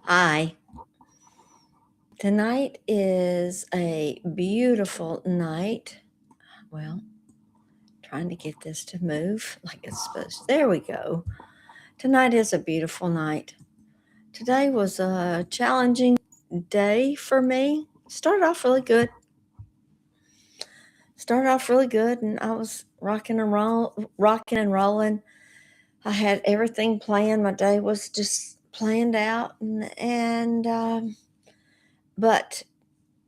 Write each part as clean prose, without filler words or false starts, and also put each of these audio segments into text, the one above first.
Hi. Tonight is a beautiful night. Well, trying to get this to move like it's supposed to. There we go. Tonight is a beautiful night. Today was a challenging day for me. Started off really good, and I was rocking and rolling. I had everything planned. My day was just planned out, but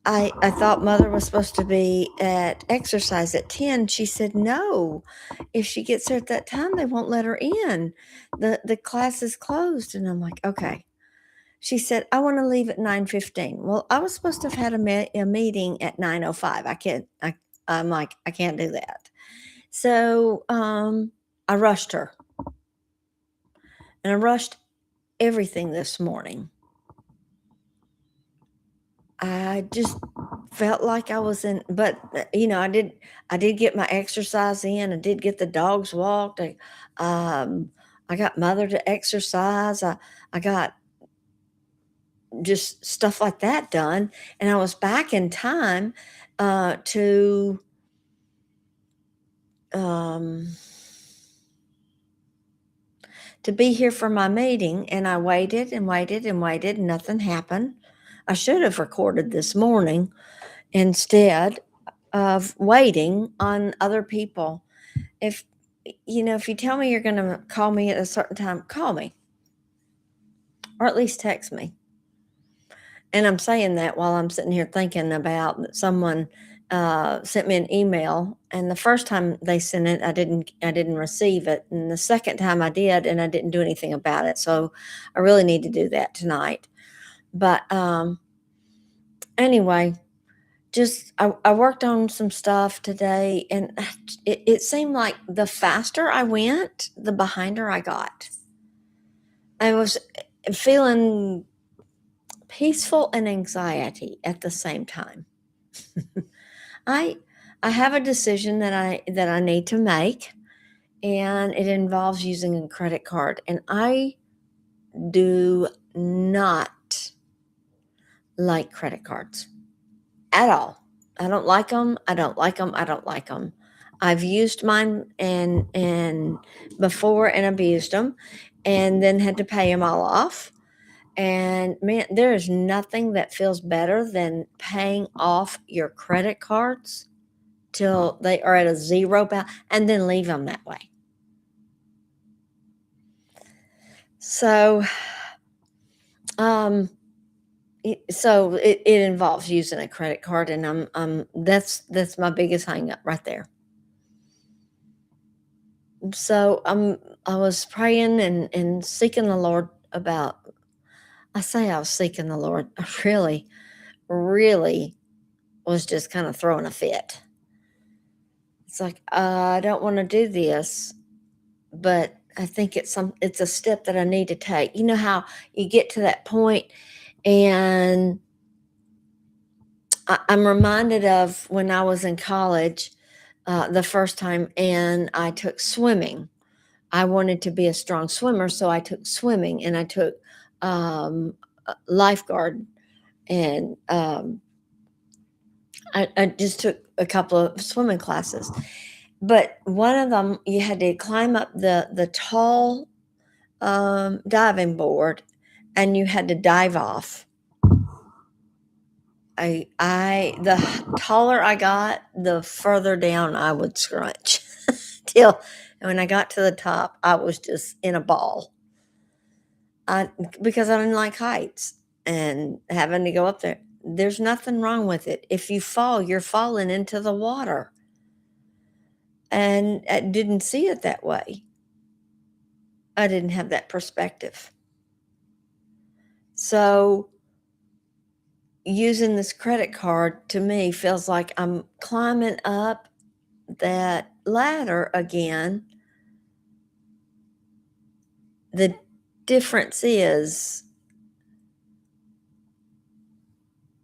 I thought Mother was supposed to be at exercise at 10. She said no. If she gets there at that time, they won't let her in. The class is closed. And I'm like, okay. She said, I want to leave at 9:15. Well, I was supposed to have had a meeting at 9:05. I'm like, I can't do that. So I rushed her. And I rushed everything this morning. I just felt like I was in, but I did get my exercise in. I did get the dogs walked. Um, I got Mother to exercise. I got just stuff like that done, and I was back in time to um, to be here for my meeting. And I waited and waited and waited, and nothing happened. I should have recorded this morning instead of waiting on other people. If if you tell me you're going to call me at a certain time, call me, or at least text me. And I'm saying that while I'm sitting here thinking about that someone sent me an email, and the first time they sent it, I didn't receive it, and the second time I did, and I didn't do anything about it. So I really need to do that tonight. But anyway, just I worked on some stuff today, and it seemed like the faster I went, the behinder I got. I was feeling peaceful and anxiety at the same time. I I have a decision that I need to make, and it involves using a credit card, and I do not like credit cards at all. I don't like them. I don't like them. I don't like them. I've used mine and before and abused them, and then had to pay them all off. And man, there is nothing that feels better than paying off your credit cards till they are at a zero balance, and then leave them that way. So, um, it involves using a credit card, and that's my biggest hang up right there. So I was praying and seeking the Lord about. I say I was seeking the Lord. I really was just kind of throwing a fit. It's like I don't want to do this, but I think it's a step that I need to take. You know how you get to that point, and I'm reminded of when I was in college the first time, and I took swimming. I wanted to be a strong swimmer, so I took swimming, and I took lifeguard, and I just took a couple of swimming classes. But one of them, you had to climb up the tall diving board, and you had to dive off. The taller I got, the further down I would scrunch. Till when I got to the top, I was just in a ball. Because I didn't like heights and having to go up there. There's nothing wrong with it. If you fall, you're falling into the water. And I didn't see it that way. I didn't have that perspective. So using this credit card to me feels like I'm climbing up that ladder again. The difference is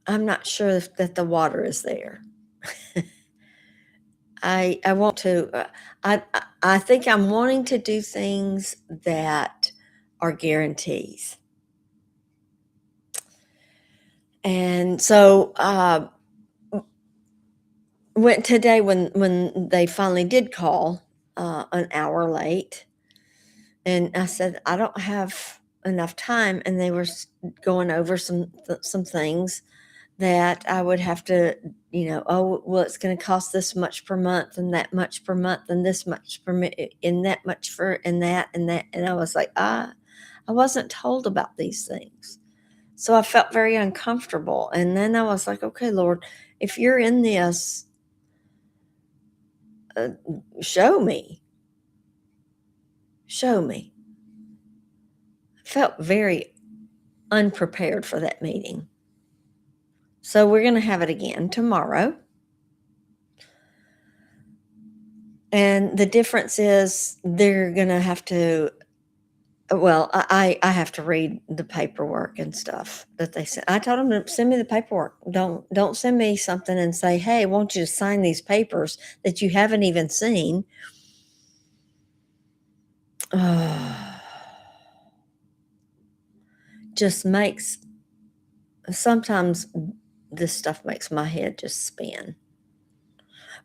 I'm not sure that the water is there. I want to. I think I'm wanting to do things that are guarantees. And so went today when they finally did call an hour late, and I said I don't have enough time, and they were going over some things that I would have to, oh, well, it's going to cost this much per month and that much per month and this much per and that much for and that and that. And I was like, I wasn't told about these things. So I felt very uncomfortable. And then I was like, okay, Lord, if you're in this, uh, show me. Show me. I felt very unprepared for that meeting. So we're going to have it again tomorrow. And the difference is they're going to have to, well, I have to read the paperwork and stuff that they sent. I told them to send me the paperwork. Don't send me something and say, hey, won't you sign these papers that you haven't even seen? Just makes, sometimes this stuff makes my head just spin.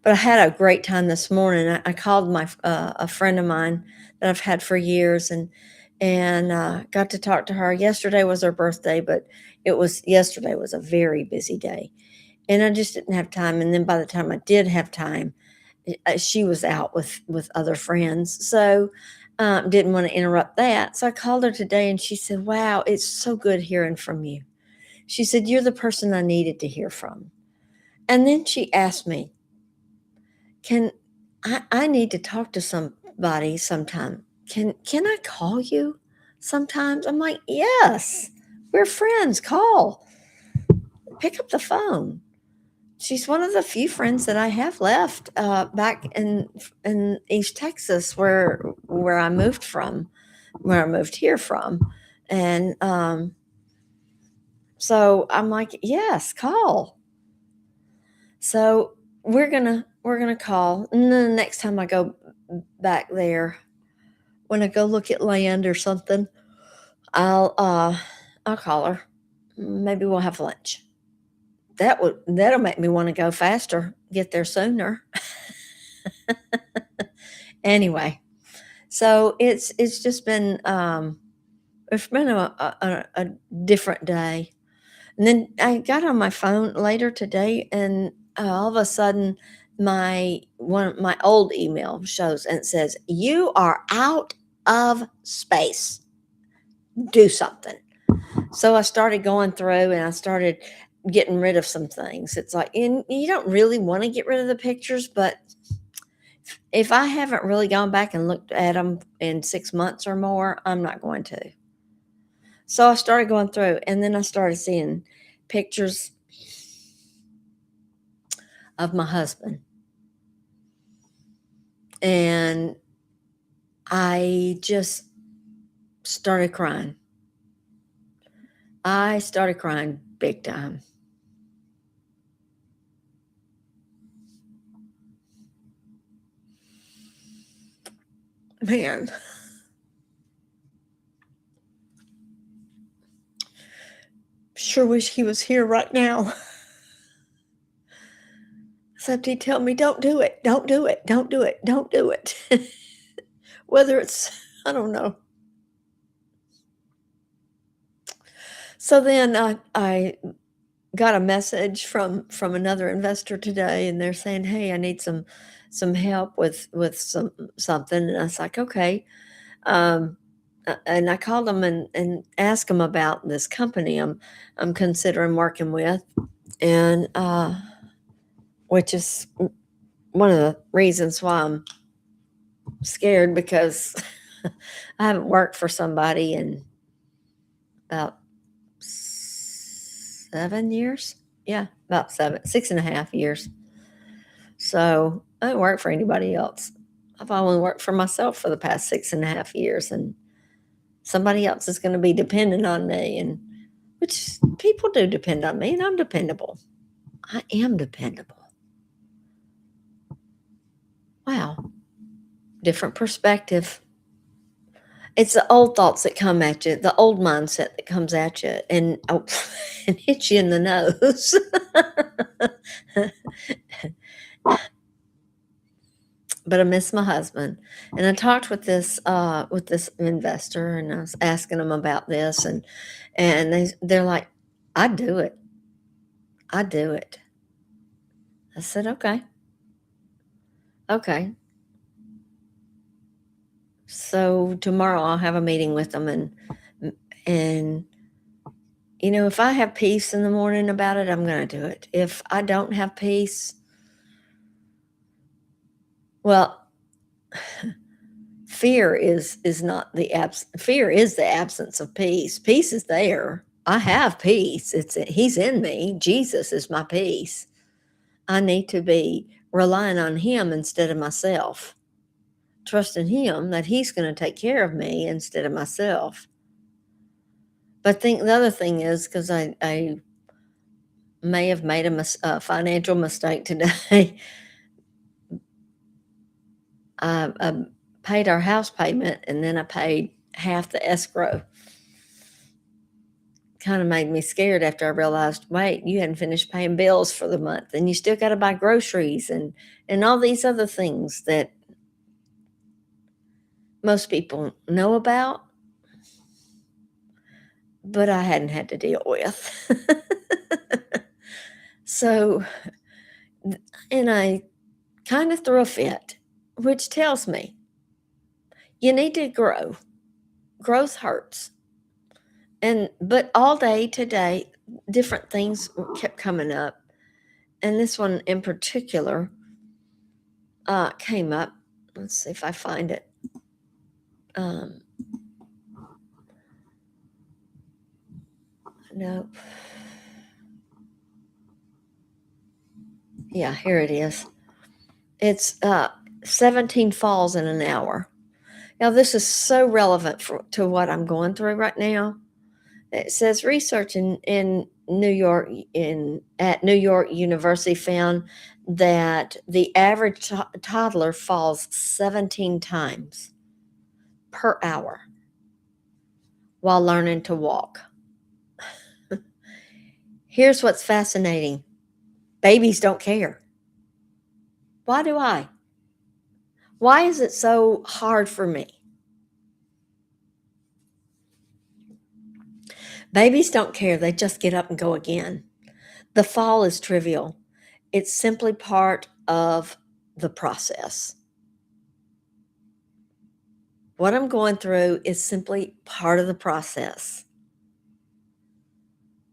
But I had a great time this morning. I called a friend of mine that I've had for years, and got to talk to her. Yesterday was her birthday, but yesterday was a very busy day, and I just didn't have time. And then by the time I did have time, she was out with other friends, so didn't want to interrupt that. So I called her today, and she said, "Wow, it's so good hearing from you." She said, "You're the person I needed to hear from." And then she asked me, can I need to talk to somebody sometime. Can I call you sometimes? I'm like, yes, we're friends. Call. Pick up the phone. She's one of the few friends that I have left back in East Texas, where I moved from, where I moved here from, and so I'm like, yes, call. So we're gonna call, and then the next time I go back there, when I go look at land or something, I'll uh I'll call her. Maybe we'll have lunch. That'll make me want to go faster, get there sooner. Anyway, so it's just been it's been a different day. And then I got on my phone later today, and all of a sudden, my old email shows, and it says, "You are out of space. Do something." So I started going through, and I started getting rid of some things. It's like, and you don't really want to get rid of the pictures, but if I haven't really gone back and looked at them in 6 months or more, I'm not going to. So I started going through, and then I started seeing pictures of my husband. And I just started crying. I started crying big time. Man, sure wish he was here right now. Except he'd tell me, don't do it, don't do it, don't do it, don't do it. Whether it's, I don't know. So then I got a message from another investor today, and they're saying, "Hey, I need some help with something." And I was like, "Okay." Um, and I called them and asked them about this company I'm considering working with, and which is one of the reasons why I'm scared, because I haven't worked for somebody in about 7 years. Yeah, about 6.5 years. So I don't work for anybody else. I've only worked for myself for the past 6.5 years, and somebody else is going to be dependent on me, and which people do depend on me, and I'm dependable. I am dependable. Wow, different perspective. It's the old thoughts that come at you, the old mindset that comes at you and oh, and hits you in the nose. But I miss my husband. And I talked with this investor, and I was asking them about this, and they're like, "I do it. I do it." I said, "Okay, okay." So tomorrow I'll have a meeting with them, and if I have peace in the morning about it, I'm going to do it. If I don't have peace, well, fear is the absence of peace. Peace is there. I have peace. He's in me. Jesus is my peace. I need to be relying on him instead of myself, trusting him that he's going to take care of me instead of myself. But the other thing is, because I may have made a financial mistake today. I paid our house payment, and then I paid half the escrow. Kind of made me scared after I realized, wait, you hadn't finished paying bills for the month, and you still got to buy groceries and all these other things that most people know about, but I hadn't had to deal with. So, and I kind of threw a fit, which tells me you need to grow. Growth hurts. But all day today, different things kept coming up. And this one in particular came up. Let's see if I find it. No. Yeah, here it is. It's 17 falls in an hour. Now, this is so relevant to what I'm going through right now. It says research in New York at New York University found that the average toddler falls 17 times per hour while learning to walk. Here's what's fascinating. Babies don't care. Why do I? Why is it so hard for me? Babies don't care. They just get up and go again. The fall is trivial. It's simply part of the process. What I'm going through is simply part of the process.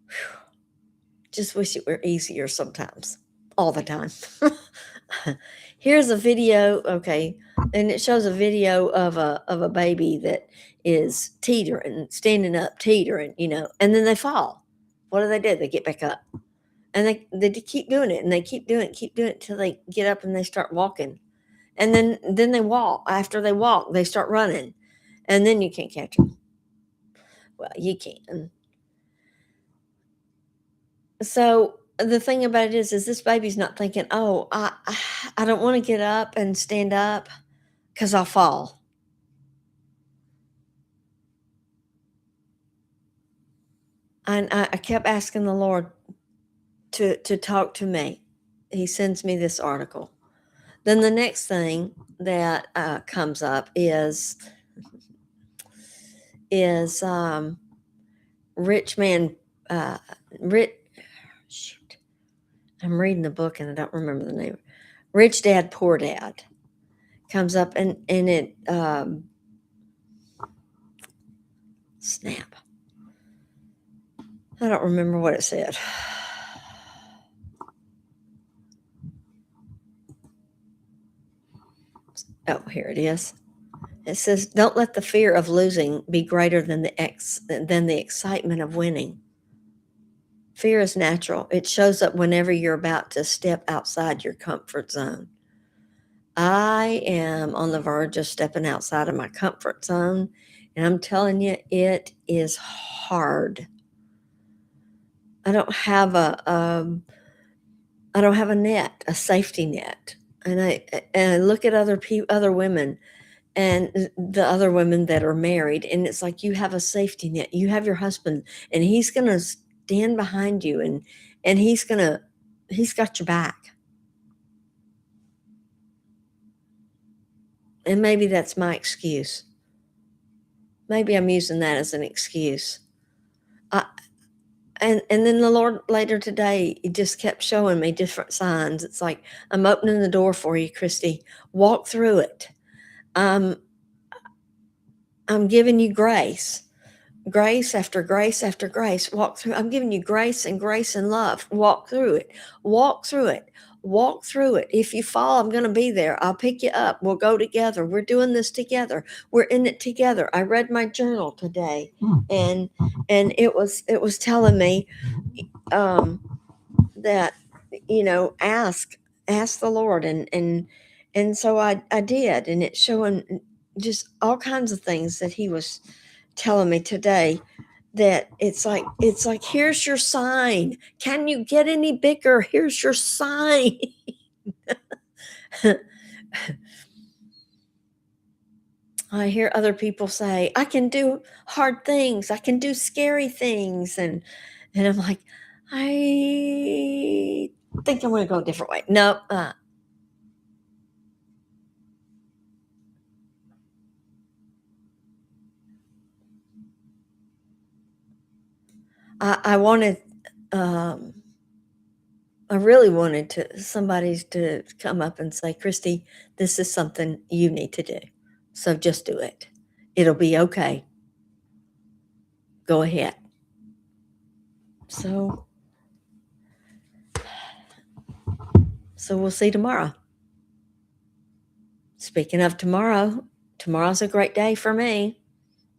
Whew. Just wish it were easier sometimes, all the time. Here's a video, okay, and it shows a video of a baby that is teetering, standing up, teetering, and then they fall. What do? They get back up, and they keep doing it, and they keep doing it till they get up and they start walking, and then they walk. After they walk, they start running, and then you can't catch them. Well, you can. So the thing about it is this baby's not thinking, oh, I don't want to get up and stand up because I'll fall. And I kept asking the Lord to talk to me. He sends me this article. Then the next thing that comes up is rich man, rich. Shoot, I'm reading the book and I don't remember the name. Rich Dad, Poor Dad comes up, and it snap. I don't remember what it said. Oh, here it is. It says, "Don't let the fear of losing be greater than the excitement of winning." Fear is natural. It shows up whenever you're about to step outside your comfort zone. I am on the verge of stepping outside of my comfort zone, and I'm telling you, it is hard. I don't have a net, a safety net, and I look at other women and the other women that are married, and it's like you have a safety net. You have your husband, and he's going to stand behind you, and he's got your back. And maybe that's my excuse. Maybe I'm using that as an excuse. I, and then the Lord later today, he just kept showing me different signs. It's like, I'm opening the door for you, Christy. Walk through it. Um, I'm giving you grace. Grace after grace after grace. Walk through. I'm giving you grace and love. Walk through it. Walk through it. Walk through it. If you fall, I'm going to be there. I'll pick you up. We'll go together. We're doing this together. We're in it together. I read my journal today, and it was telling me that, ask the Lord, and so I did, and it's showing just all kinds of things that he was telling me today, that it's like here's your sign. Can you get any bigger? Here's your sign. I hear other people say, I can do hard things, I can do scary things, and I'm like, I think I'm going to go a different way. No, I wanted, um, I really wanted somebody to come up and say, Christy, this is something you need to do. So just do it. It'll be okay. Go ahead. So, so we'll see tomorrow. Speaking of tomorrow, tomorrow's a great day for me.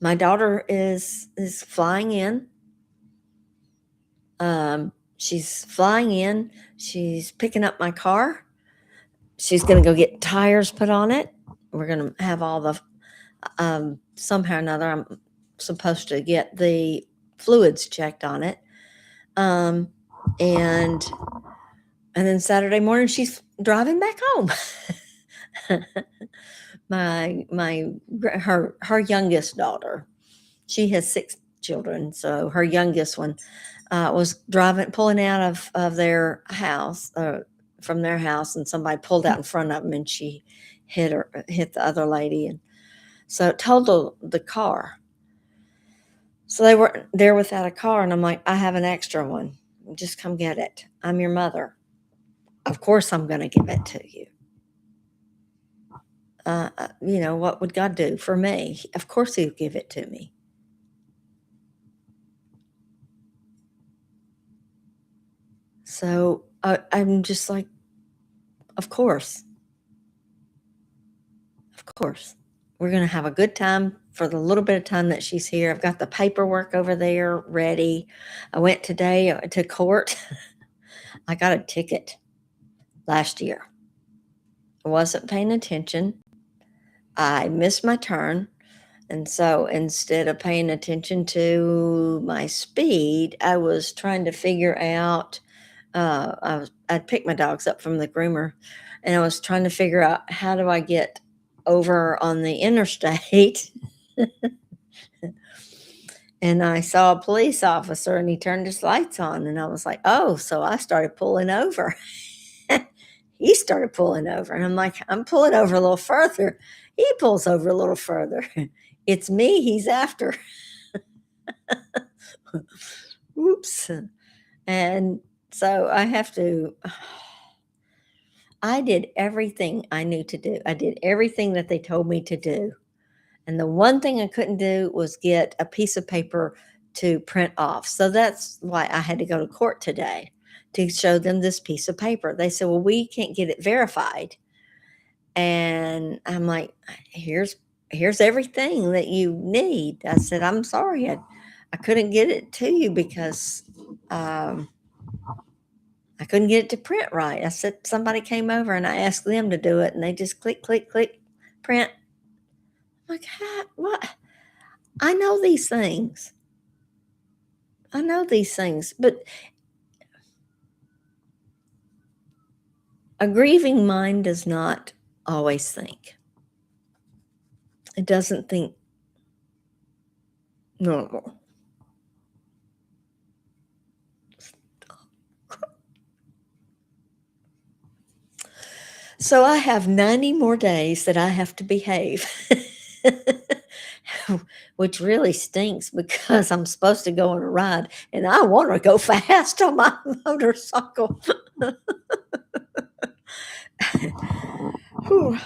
My daughter is flying in. She's flying in. She's picking up my car. She's going to go get tires put on it. We're going to have all the somehow or another. I'm supposed to get the fluids checked on it. And then Saturday morning she's driving back home. Her youngest daughter, she has 6 children, so her youngest one was pulling out of their house, from their house, and somebody pulled out in front of them, and she hit the other lady, and so it totaled the car. So they were there without a car, and I'm like, I have an extra one. Just come get it. I'm your mother. Of course I'm going to give it to you. What would God do for me? Of course he'll give it to me. So I'm just like, of course. Of course. We're going to have a good time for the little bit of time that she's here. I've got the paperwork over there ready. I went today to court. I got a ticket last year. I wasn't paying attention. I missed my turn. And so instead of paying attention to my speed, I was trying to figure out, I'd picked my dogs up from the groomer, and I was trying to figure out, how do I get over on the interstate? And I saw a police officer, and he turned his lights on, and I was like, oh, so I started pulling over. He started pulling over, and I'm like, I'm pulling over a little further. He pulls over a little further. It's me he's after. Oops. And so I did everything I knew to do. I did everything that they told me to do. And the one thing I couldn't do was get a piece of paper to print off. So that's why I had to go to court today, to show them this piece of paper. They said, well, we can't get it verified. And I'm like, here's everything that you need. I said, I'm sorry, I couldn't get it to you because I couldn't get it to print right. I said, somebody came over and I asked them to do it, and they just click, click, click, print. I'm like, what? I know these things. But a grieving mind does not always think. It doesn't think normal. So I have 90 more days that I have to behave, which really stinks because I'm supposed to go on a ride and I want to go fast on my motorcycle. Whew.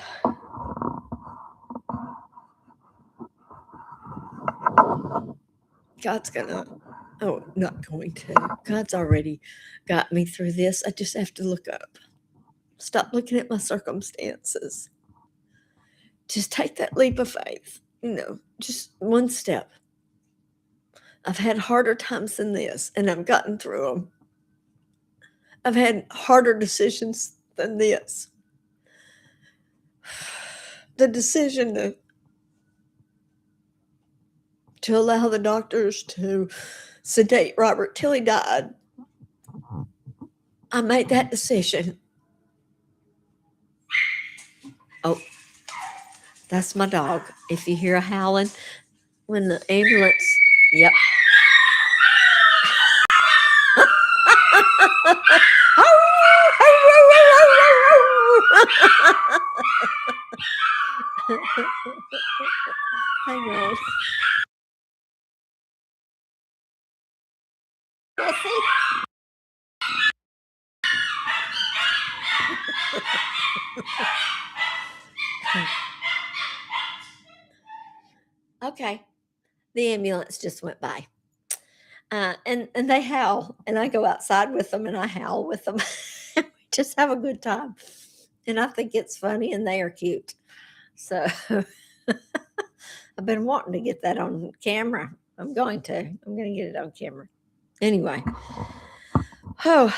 God's gonna, oh, not going to. God's already got me through this. I just have to look up. Stop looking at my circumstances. Just take that leap of faith, just one step. I've had harder times than this, and I've gotten through them. I've had harder decisions than this. The decision to allow the doctors to sedate Robert till he died, I made that decision. Oh, that's my dog. If you hear a howling, when the ambulance, yep. Hang on. Okay, the ambulance just went by. And they howl, and I go outside with them, and I howl with them. We just have a good time, and I think it's funny, and they are cute. So I've been wanting to get that on camera. I'm going to get it on camera. Anyway, oh,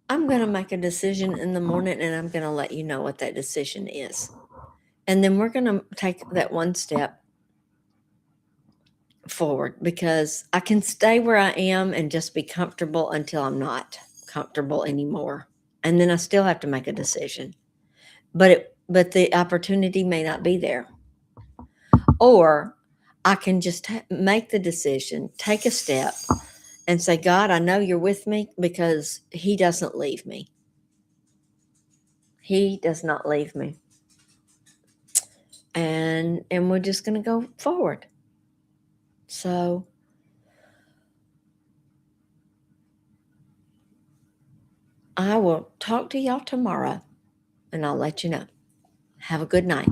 I'm going to make a decision in the morning, and I'm going to let you know what that decision is. And then we're going to take that one step forward, because I can stay where I am and just be comfortable until I'm not comfortable anymore. And then I still have to make a decision. But the opportunity may not be there. Or I can just make the decision, take a step, and say, God, I know you're with me, because he doesn't leave me. He does not leave me. And we're just going to go forward. So I will talk to y'all tomorrow, and I'll let you know. Have a good night.